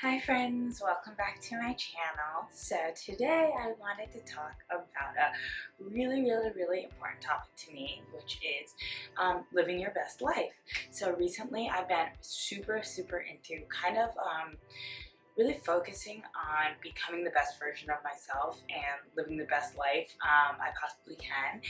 Hi friends, welcome back to my channel. So today I wanted to talk about a really important topic to me, which is living your best life. So recently I've been super into really focusing on becoming the best version of myself and living the best life I possibly can,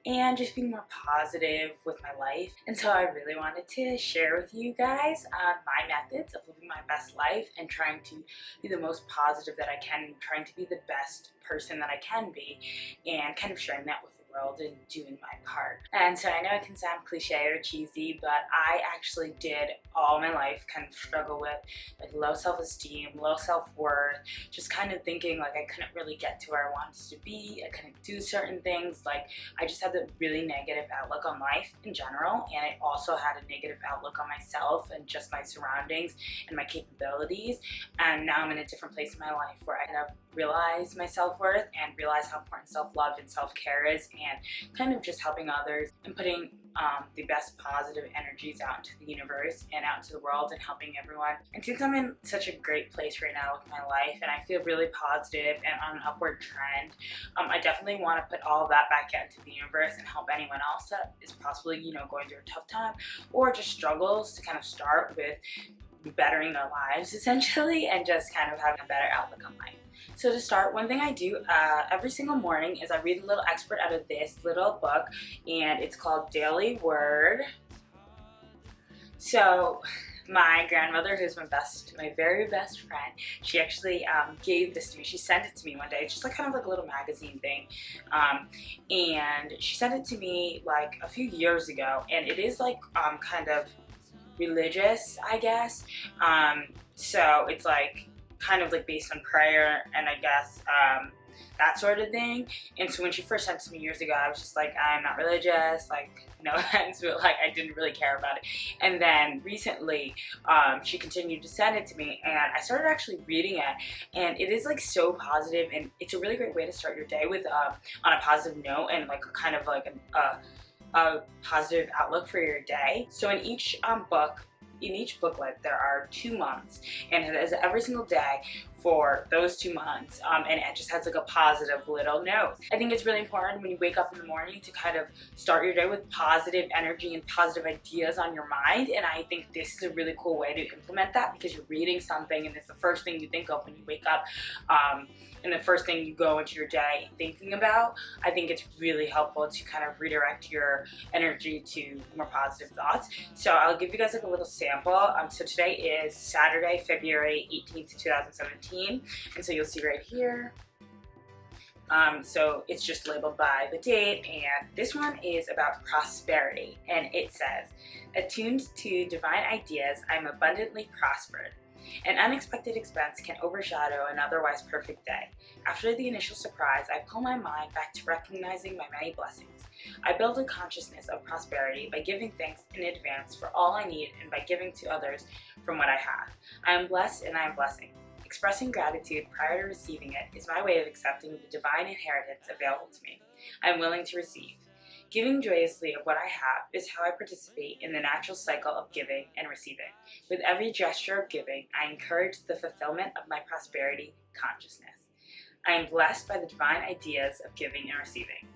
and just being more positive with my life. And so I really wanted to share with you guys my methods of living my best life and trying to be the most positive that I can, trying to be the best person that I can be, and kind of sharing that with the world and doing my part. And so I know it can sound cliche or cheesy, but I actually did all my life kind of struggle with like low self-esteem, low self-worth, just kind of thinking like I couldn't really get to where I wanted to be, I couldn't do certain things, like I just had a really negative outlook on life in general, and I also had a negative outlook on myself and just my surroundings and my capabilities. And now I'm in a different place in my life where I kind of realize my self-worth and realize how important self-love and self-care is, and kind of just helping others and putting the best positive energies out into the universe and out to the world and helping everyone. And since I'm in such a great place right now with my life and I feel really positive and on an upward trend, I definitely want to put all of that back out into the universe and help anyone else that is possibly, going through a tough time or just struggles to kind of start with bettering their lives essentially and just kind of having a better outlook on life. So to start, one thing I do every single morning is I read a little excerpt out of this little book, and it's called Daily Word. So my grandmother, who's my very best friend, she actually gave this to me. She sent it to me one day. It's just like kind of like a little magazine thing, and she sent it to me like a few years ago, and it is like kind of religious, I guess. So it's like kind of like based on prayer and I guess that sort of thing. And so when she first sent it to me years ago, I was just like, I'm not religious, like no offense, but like I didn't really care about it. And then recently she continued to send it to me, and I started actually reading it, and it is like so positive, and it's a really great way to start your day with on a positive note and like kind of like a positive outlook for your day. So in each booklet there are 2 months, and it is every single day for those 2 months, and it just has like a positive little note. I think it's really important when you wake up in the morning to kind of start your day with positive energy and positive ideas on your mind, and I think this is a really cool way to implement that because you're reading something and it's the first thing you think of when you wake up, and the first thing you go into your day thinking about. I think it's really helpful to kind of redirect your energy to more positive thoughts. So I'll give you guys like a little sample. So today is Saturday, February 18th, 2017, and so you'll see right here. So it's just labeled by the date, and this one is about prosperity, and it says, attuned to divine ideas, I'm abundantly prospered. An unexpected expense can overshadow an otherwise perfect day. After the initial surprise, I pull my mind back to recognizing my many blessings. I build a consciousness of prosperity by giving thanks in advance for all I need and by giving to others from what I have. I am blessed and I am blessing. Expressing gratitude prior to receiving it is my way of accepting the divine inheritance available to me. I am willing to receive. Giving joyously of what I have is how I participate in the natural cycle of giving and receiving. With every gesture of giving, I encourage the fulfillment of my prosperity consciousness. I am blessed by the divine ideas of giving and receiving.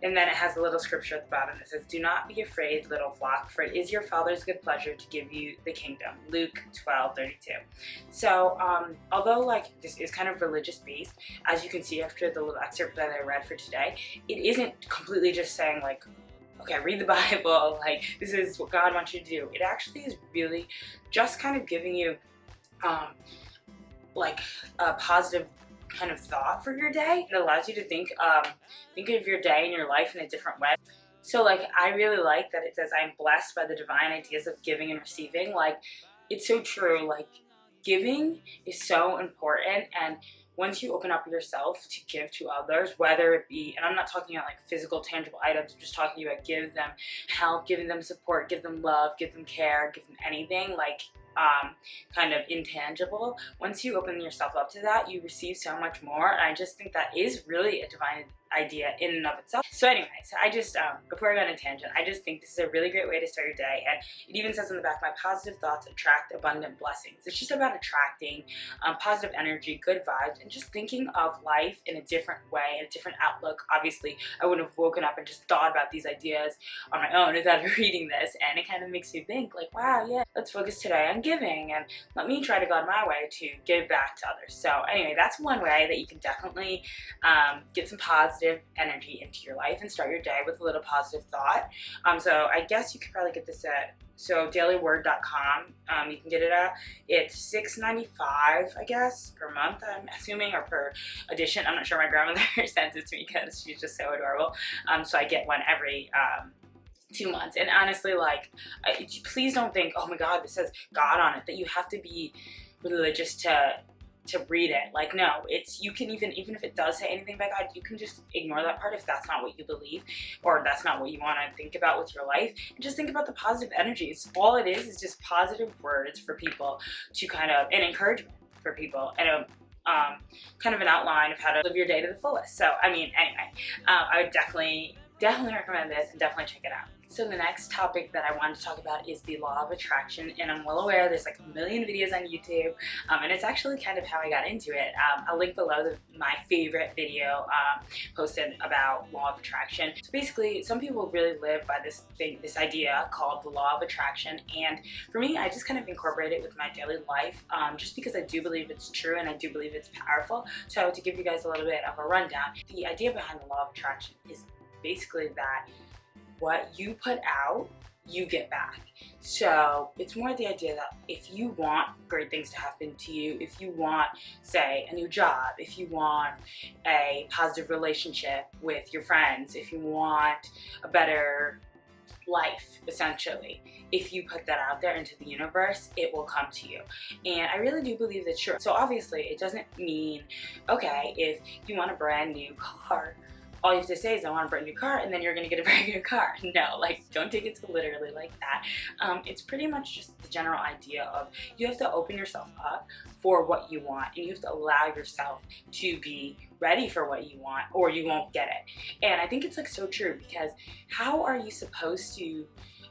And then it has a little scripture at the bottom that says, do not be afraid, little flock, for it is your Father's good pleasure to give you the kingdom. Luke 12:32. So although like this is kind of religious based, as you can see after the little excerpt that I read for today, it isn't completely just saying like, okay, read the Bible, like this is what God wants you to do. It actually is really just kind of giving you like a positive kind of thought for your day. It allows you to think of your day and your life in a different way. So like I really like that it says I'm blessed by the divine ideas of giving and receiving. Like it's so true. Like giving is so important, and once you open up yourself to give to others, whether it be, and I'm not talking about like physical tangible items, I'm just talking about give them help, giving them support, give them love, give them care, give them anything, like kind of intangible. Once you open yourself up to that, you receive so much more, and I just think that is really a divine idea in and of itself. So anyway, so I just, before I go on a tangent, I just think this is a really great way to start your day, and it even says on the back, my positive thoughts attract abundant blessings. It's just about attracting positive energy, good vibes, and just thinking of life in a different way, a different outlook. Obviously, I wouldn't have woken up and just thought about these ideas on my own without reading this, and it kind of makes me think like, wow, yeah, let's focus today on giving, and let me try to go on my way to give back to others. So anyway, that's one way that you can definitely get some positive energy into your life and start your day with a little positive thought. So I guess you could probably get this at dailyword.com. You can get it at, it's $6.95, I guess, per month, I'm assuming, or per edition. I'm not sure. My grandmother sends it to me because she's just so adorable. So I get one every 2 months. And honestly, like, please don't think, oh my God, this says God on it, that you have to be religious to read it. Like, no, it's, you can even if it does say anything about God, you can just ignore that part if that's not what you believe, or that's not what you want to think about with your life, and just think about the positive energies. All it is just positive words for people to kind of, and encouragement for people, and a kind of an outline of how to live your day to the fullest. So I mean, anyway, I would definitely recommend this, and definitely check it out. So the next topic that I wanted to talk about is the law of attraction, and I'm well aware there's like a million videos on YouTube, and it's actually kind of how I got into it. I'll link below my favorite video posted about law of attraction. So basically, some people really live by this idea called the law of attraction, and for me, I just kind of incorporate it with my daily life, just because I do believe it's true and I do believe it's powerful. So to give you guys a little bit of a rundown, the idea behind the law of attraction is basically that what you put out, you get back. So it's more the idea that if you want great things to happen to you, if you want, say, a new job, if you want a positive relationship with your friends, if you want a better life, essentially, if you put that out there into the universe, it will come to you. And I really do believe that's true. So obviously, it doesn't mean, okay, if you want a brand new car, all you have to say is I want a brand new car, and then you're gonna get a brand new car. No, like, don't take it so literally like that. It's pretty much just the general idea of you have to open yourself up for what you want, and you have to allow yourself to be ready for what you want, or you won't get it. And I think it's like so true, because how are you supposed to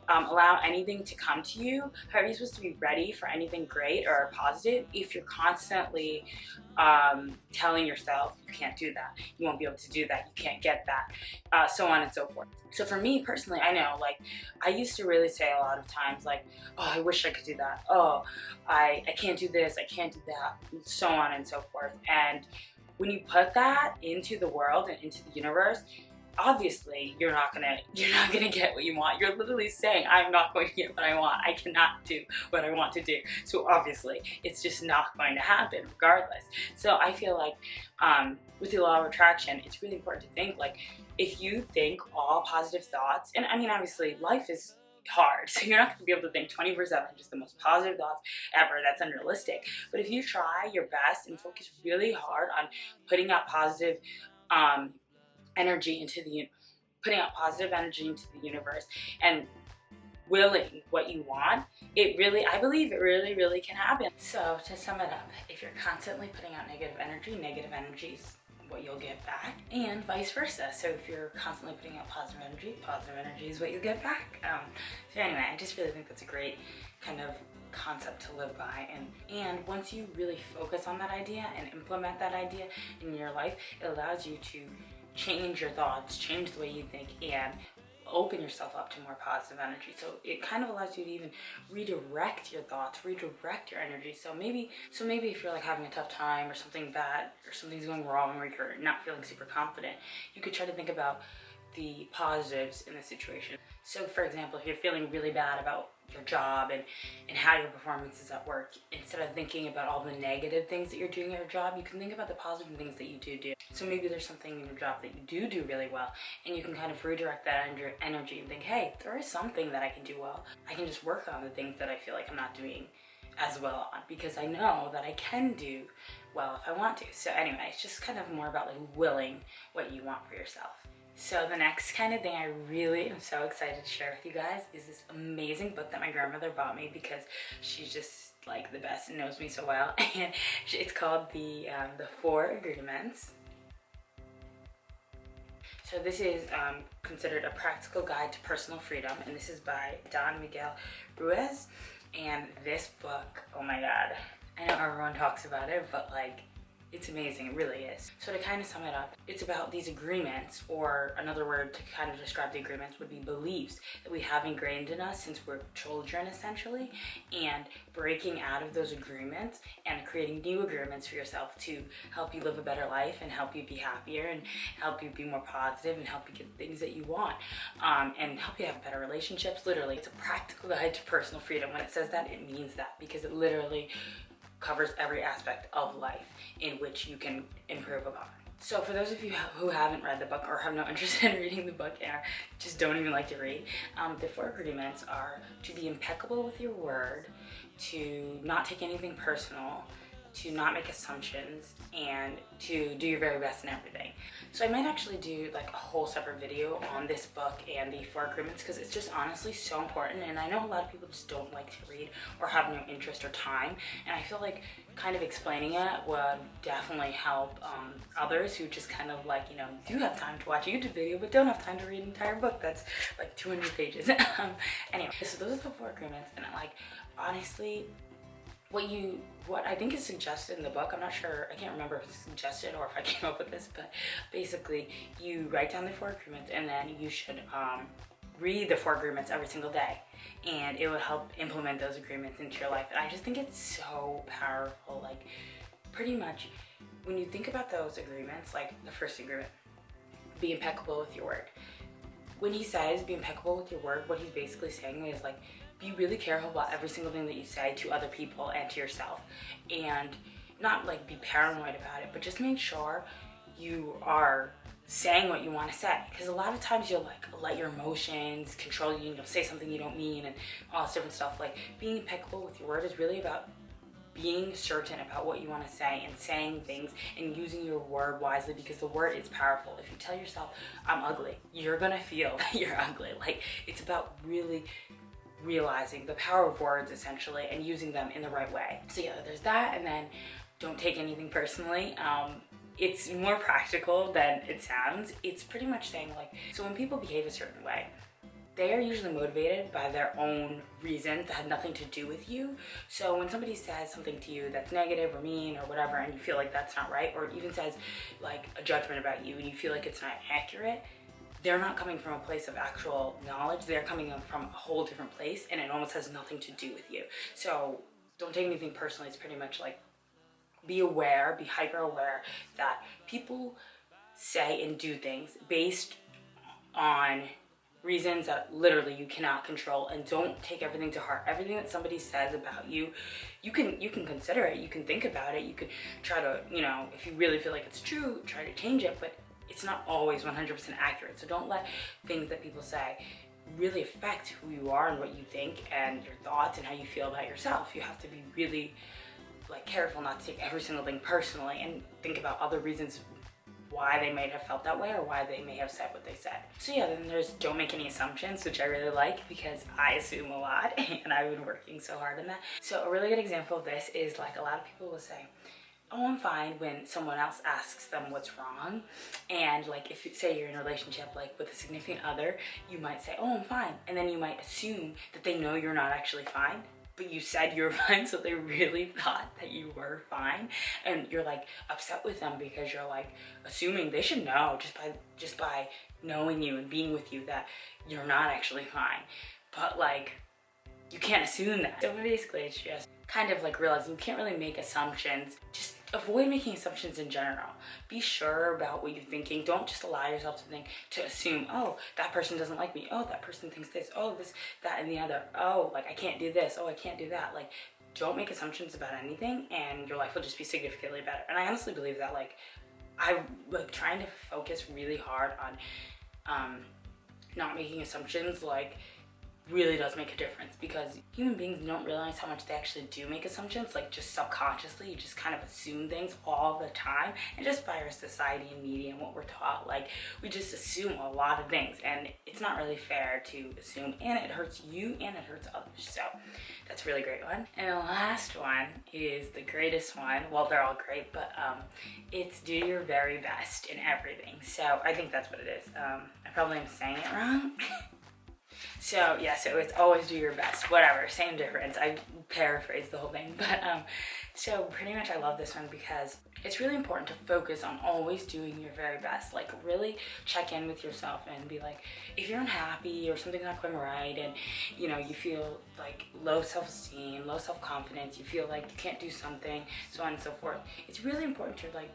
allow anything to come to you? How are you supposed to be ready for anything great or positive if you're constantly telling yourself you can't do that, you won't be able to do that, you can't get that, so on and so forth. So for me personally, I know, like, I used to really say a lot of times, like, oh, I wish I could do that, oh, I can't do this, I can't do that, so on and so forth. And when you put that into the world and into the universe, obviously you're not gonna get what you want. You're literally saying, I'm not going to get what I want. I cannot do what I want to do. So obviously it's just not going to happen regardless. So I feel like with the law of attraction, it's really important to think, like, if you think all positive thoughts, and I mean, obviously life is hard, so you're not going to be able to think 24/7 just the most positive thoughts ever. That's unrealistic. But if you try your best and focus really hard on putting out positive energy into putting out positive energy into the universe and willing what you want, I believe it really can happen. So to sum it up, if you're constantly putting out negative energy is what you'll get back, and vice versa. So if you're constantly putting out positive energy is what you'll get back. So anyway, I just really think that's a great kind of concept to live by, and once you really focus on that idea and implement that idea in your life, it allows you to change your thoughts, change the way you think, and open yourself up to more positive energy. So it kind of allows you to even redirect your thoughts, redirect your energy. So maybe if you're like having a tough time, or something bad, or something's going wrong, or you're not feeling super confident, you could try to think about the positives in the situation. So for example, if you're feeling really bad about your job and how your performance is at work, instead of thinking about all the negative things that you're doing at your job, you can think about the positive things that you do. So maybe there's something in your job that you do really well, and you can kind of redirect that energy and think, hey, there is something that I can do well. I can just work on the things that I feel like I'm not doing as well on, because I know that I can do well if I want to. So anyway, it's just kind of more about like willing what you want for yourself. So the next kind of thing I really am so excited to share with you guys is this amazing book that my grandmother bought me, because she's just like the best and knows me so well. And it's called the 4 Agreements. So this is considered a practical guide to personal freedom, and this is by Don Miguel Ruiz. And this book, oh my god, I know everyone talks about it, but like, it's amazing, it really is. So to kind of sum it up, it's about these agreements, or another word to kind of describe the agreements would be beliefs that we have ingrained in us since we're children, essentially, and breaking out of those agreements and creating new agreements for yourself to help you live a better life and help you be happier and help you be more positive and help you get things that you want, and help you have better relationships. Literally, it's a practical guide to personal freedom. When it says that, it means that, because it literally covers every aspect of life in which you can improve upon. So for those of you who haven't read the book or have no interest in reading the book and just don't even like to read, the 4 agreements are to be impeccable with your word, to not take anything personal, to not make assumptions, and to do your very best in everything. So I might actually do like a whole separate video on this book and the 4 agreements, because it's just honestly so important, and I know a lot of people just don't like to read or have no interest or time, and I feel like kind of explaining it would definitely help others who just kind of like, you know, do have time to watch a YouTube video but don't have time to read an entire book that's like 200 pages. Anyway, so those are the 4 agreements, and like, honestly, what I think is suggested in the book, I'm not sure, I can't remember if it's suggested or if I came up with this, but basically you write down the 4 agreements, and then you should read the 4 agreements every single day, and it will help implement those agreements into your life. And I just think it's so powerful. Like, pretty much when you think about those agreements, like the first agreement, be impeccable with your word. When he says be impeccable with your word, what he's basically saying is like, be really careful about every single thing that you say to other people and to yourself, and not like be paranoid about it, but just make sure you are saying what you want to say, because a lot of times you'll like let your emotions control you and you'll say something you don't mean and all this different stuff. Like, being impeccable with your word is really about being certain about what you want to say and saying things and using your word wisely, because the word is powerful. If you tell yourself I'm ugly, you're gonna feel that you're ugly. Like, it's about really realizing the power of words, essentially, and using them in the right way. So yeah, there's that. And then don't take anything personally. It's more practical than it sounds. It's pretty much saying like, so when people behave a certain way, they are usually motivated by their own reasons that have nothing to do with you. So when somebody says something to you that's negative or mean or whatever, and you feel like that's not right, or even says like a judgment about you and you feel like it's not accurate, they're not coming from a place of actual knowledge. They're coming from a whole different place, and it almost has nothing to do with you. So don't take anything personally. It's pretty much like, be aware, be hyper aware that people say and do things based on reasons that literally you cannot control, and don't take everything to heart. Everything that somebody says about you, you can consider it, you can think about it, you can try to, you know, if you really feel like it's true, try to change it, but it's not always 100% accurate. So don't let things that people say really affect who you are and what you think and your thoughts and how you feel about yourself. You have to be really like careful not to take every single thing personally, and think about other reasons why they may have felt that way or why they may have said what they said. So yeah, then there's don't make any assumptions, which I really like because I assume a lot and I've been working so hard on that. So a really good example of this is like, a lot of people will say, oh, I'm fine, when someone else asks them what's wrong. And like, if you say you're in a relationship like with a significant other, you might say, oh, I'm fine, and then you might assume that they know you're not actually fine, but you said you were fine, so they really thought that you were fine, and you're like upset with them because you're like assuming they should know just by knowing you and being with you that you're not actually fine. But like, you can't assume that. So basically it's just kind of like realizing you can't really make assumptions. Just avoid making assumptions in general. Be sure about what you're thinking. Don't just allow yourself to assume, oh, that person doesn't like me. Oh, that person thinks this. Oh, this, that, and the other. Oh, like I can't do this. Oh, I can't do that. Like, don't make assumptions about anything, and your life will just be significantly better. And I honestly believe that. Like, I'm like trying to focus really hard on not making assumptions. Like, really does make a difference, because human beings don't realize how much they actually do make assumptions, like just subconsciously. You just kind of assume things all the time, and just by our society and media and what we're taught, like we just assume a lot of things, and it's not really fair to assume, and it hurts you and it hurts others. So that's a really great one. And the last one is the greatest one. Well, they're all great, but it's do your very best in everything. So I think that's what it is. I probably am saying it wrong. So yeah, so it's always do your best, whatever, same difference. I paraphrase the whole thing, but so pretty much I love this one because it's really important to focus on always doing your very best. Like really check in with yourself and be like, if you're unhappy or something's not going right, and you know, you feel like low self-esteem, low self-confidence, you feel like you can't do something, so on and so forth, it's really important to like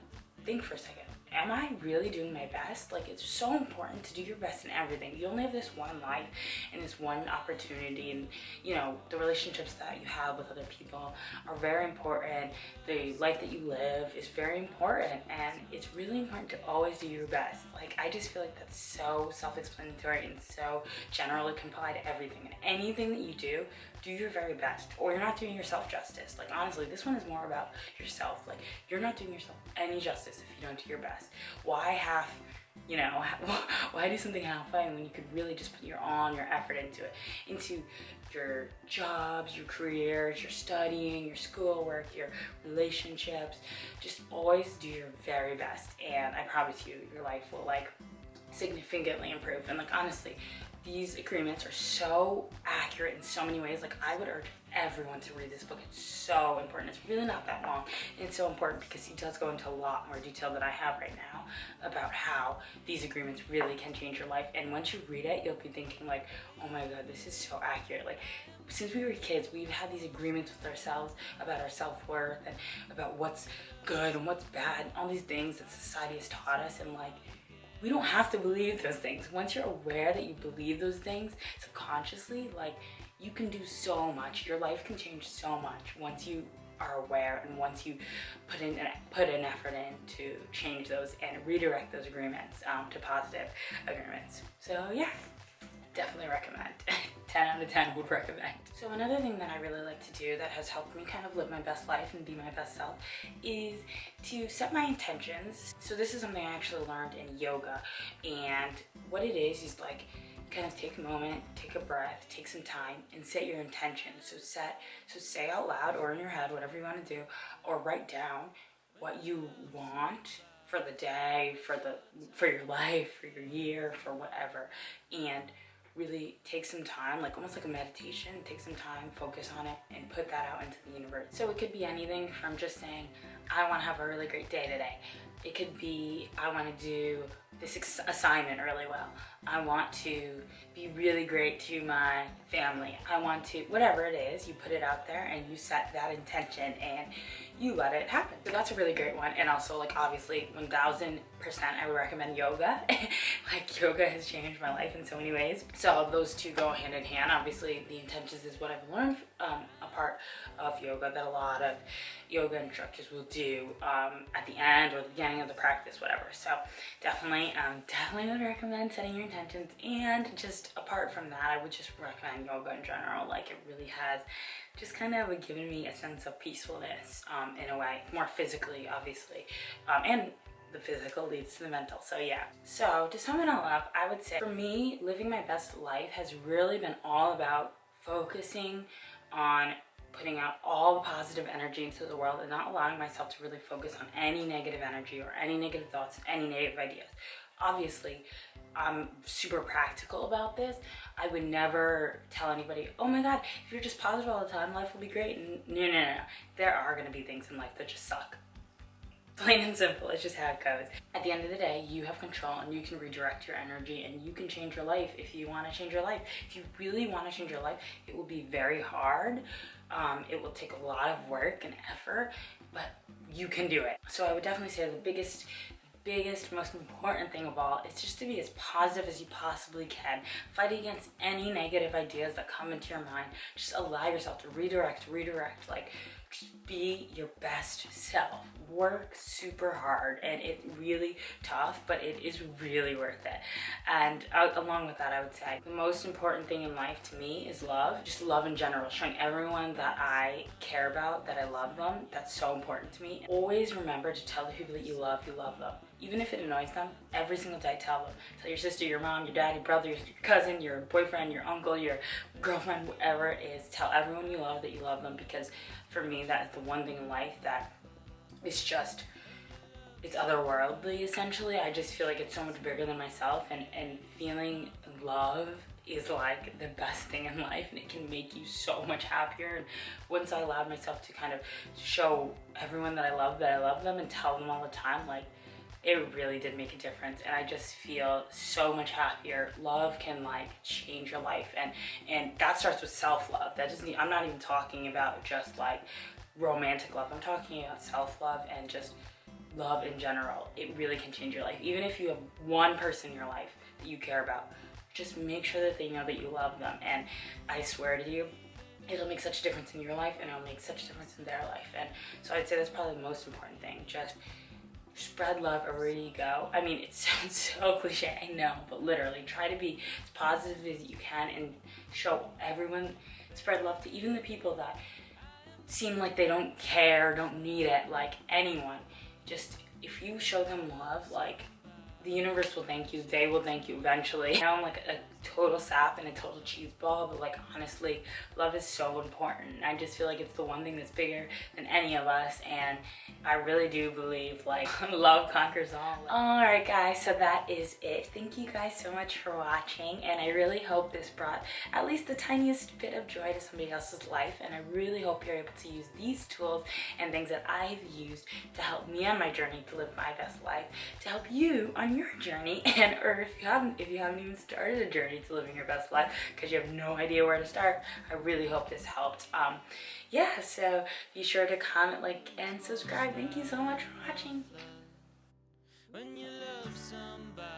think for a second. Am I really doing my best? Like, it's so important to do your best in everything. You only have this one life and this one opportunity, and you know, the relationships that you have with other people are very important. The life that you live is very important, and it's really important to always do your best. Like, I just feel like that's so self-explanatory and so general. It can apply to everything, and anything that you do your very best, or you're not doing yourself justice. Like, honestly, this one is more about yourself. Like, you're not doing yourself any justice if you don't do your best. Why half, you know, why do something halfway when you could really just put your all your effort into it, into your jobs, your careers, your studying, your schoolwork, your relationships. Just always do your very best, and I promise you, your life will like significantly improve. And like, honestly, these agreements are so accurate in so many ways. Like, I would urge everyone to read this book. It's so important. It's really not that long, and it's so important because he does go into a lot more detail than I have right now about how these agreements really can change your life. And once you read it, you'll be thinking like, oh my god, this is so accurate. Like, since we were kids, we've had these agreements with ourselves about our self-worth and about what's good and what's bad, and all these things that society has taught us. And like, we don't have to believe those things. Once you're aware that you believe those things subconsciously, like, you can do so much. Your life can change so much once you are aware, and once you put an effort in to change those and redirect those agreements to positive agreements. So yeah, definitely recommend. 10 out of 10 would recommend. So another thing that I really like to do that has helped me kind of live my best life and be my best self is to set my intentions. So this is something I actually learned in yoga, and what it is like, kind of take a moment, take a breath, take some time, and set your intentions. So say out loud or in your head, whatever you want to do, or write down what you want for the day, for your life, for your year, for whatever, and really take some time, like almost like a meditation, take some time, focus on it, and put that out into the universe. So it could be anything from just saying, I want to have a really great day today. It could be, I want to do this assignment really well. I want to be really great to my family. I want to, whatever it is, you put it out there and you set that intention and you let it happen. So that's a really great one. And also, like, obviously 1000% I would recommend yoga. Like, yoga has changed my life in so many ways. So those two go hand in hand. Obviously the intentions is what I've learned a part of yoga that a lot of yoga instructors will do at the end or the beginning of the practice, whatever. So definitely would recommend setting your intentions. And just apart from that, I would just recommend yoga in general. Like, it really has just kind of given me a sense of peacefulness in a way, more physically, obviously, and the physical leads to the mental. So yeah. So to sum it all up, I would say for me, living my best life has really been all about focusing on putting out all the positive energy into the world and not allowing myself to really focus on any negative energy or any negative thoughts, any negative ideas. Obviously, I'm super practical about this. I would never tell anybody, oh my god, if you're just positive all the time, life will be great. No. There are going to be things in life that just suck. Plain and simple, it's just how it goes. At the end of the day, you have control and you can redirect your energy and you can change your life if you want to change your life. If you really want to change your life, it will be very hard. It will take a lot of work and effort, but you can do it. So I would definitely say the biggest, most important thing of all is just to be as positive as you possibly can. Fight against any negative ideas that come into your mind. Just allow yourself to redirect, like just be your best self. Work super hard, and it's really tough, but it is really worth it. And along with that, I would say the most important thing in life to me is love. Just love in general, showing everyone that I care about, that I love them. That's so important to me. Always remember to tell the people that you love them. Even if it annoys them, every single day tell them. Tell your sister, your mom, your dad, your brother, your cousin, your boyfriend, your uncle, your girlfriend, whatever it is. Tell everyone you love that you love them, because for me, that is the one thing in life that is just, it's otherworldly, essentially. I just feel like it's so much bigger than myself, and feeling love is like the best thing in life, and it can make you so much happier. And once I allowed myself to kind of show everyone that I love them and tell them all the time, like, it really did make a difference, and I just feel so much happier. Love can like change your life, and that starts with self-love. That doesn't, I'm not even talking about just like romantic love. I'm talking about self-love and just love in general. It really can change your life. Even if you have one person in your life that you care about, just make sure that they know that you love them. And I swear to you, it'll make such a difference in your life, and it'll make such a difference in their life. And so I'd say that's probably the most important thing. Just spread love everywhere you go. I mean, it sounds so cliche, I know, but literally try to be as positive as you can and show everyone, spread love to even the people that seem like they don't care, don't need it, like anyone. Just, if you show them love, like, the universe will thank you, they will thank you eventually. I know I'm like a total sap and a total cheese ball, but like honestly, love is so important. I just feel like it's the one thing that's bigger than any of us, and I really do believe like love conquers all. Alright guys, so that is it. Thank you guys so much for watching, and I really hope this brought at least the tiniest bit of joy to somebody else's life, and I really hope you're able to use these tools and things that I've used to help me on my journey to live my best life, to help you on your journey, and or if you haven't even started a journey to living your best life because you have no idea where to start, I really hope this helped. Yeah, so be sure to comment, like, and subscribe. Thank you so much for watching. When you love somebody.